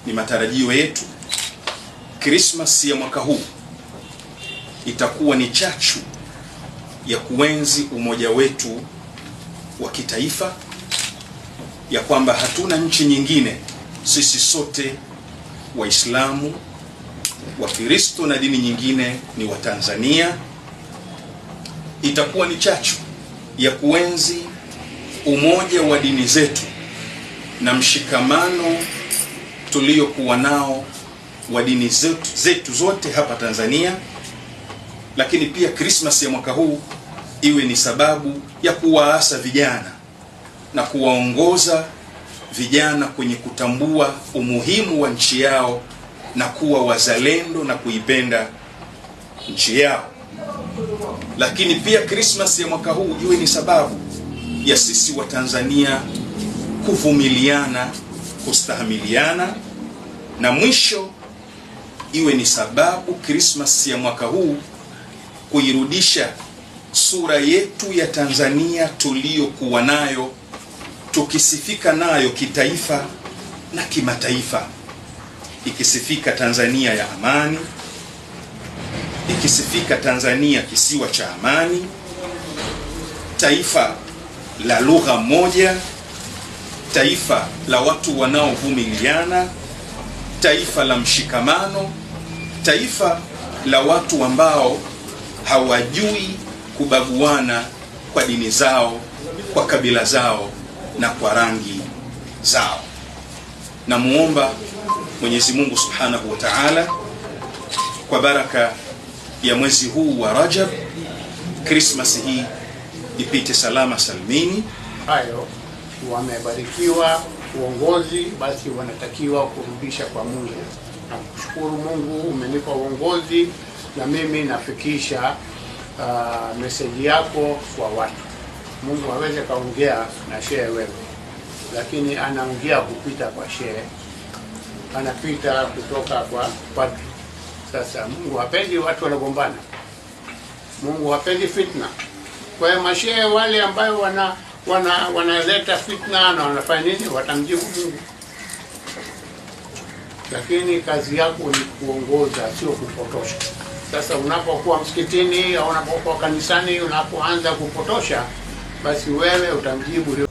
ni matarajio yetu Christmas ya mwaka huu itakuwa ni chachu ya kuenzi umoja wetu wa kitaifa, ya kwamba hatuna nchi nyingine, sisi sote Waislamu, Wakristo na dini nyingine ni wa Tanzania. Itakuwa ni chachu ya kuenzi umoja wa dini zetu na mshikamano tuliokuwa nao wa dini zetu zote hapa Tanzania. Lakini pia Christmas ya mwaka huu iwe ni sababu ya kuwaasa vijana na kuwaongoza vijana kwenye kutambua umuhimu wa nchi yao na kuwa wazalendo na kuipenda nchi yao. Lakini pia Christmas ya mwaka huu iwe ni sababu ya sisi wa Tanzania kuvumiliana, kustahamiliana, na mwisho iwe ni sababu Christmas ya mwaka huu kuirudisha sura yetu ya Tanzania tuliyokuwa nayo, tukisifika nayo kitaifa na kimataifa, ikisifika Tanzania ya amani, ikisifika Tanzania kisiwa cha amani, taifa la lugha moja, taifa la watu wanaovumiliana, taifa la mshikamano, taifa la watu ambao hawajui kubaguana kwa dini zao, kwa kabila zao na kwa rangi zao. Na muomba Mwenyezi Mungu Subhanahu wa Ta'ala kwa baraka ya mwezi huu wa Rajab, Christmas hii ipite salama salmini. Hayo wamebarikiwa uongozi, basi wanatakiwa kurudisha kwa Mungu na kushukuru Mungu, umenipa uongozi na mimi nafikisha message yako kwa watu. Mungu hawezi kaongea na shehe wewe, lakini anaongea kupita kwa shehe, anapita kutoka kwa padri. Sasa Mungu hapendi watu wanagombana, Mungu hapendi fitna. Kwa hiyo mashehe wale ambayo wanaleta fitna na wanafanya nini, watamjibu Mungu. Lakini kazi yako ni kuongoza, sio kupotosha. Sasa unapokuwa msikitini au unapokuwa kanisani, unapoanza kupotosha, basi wewe utamjibu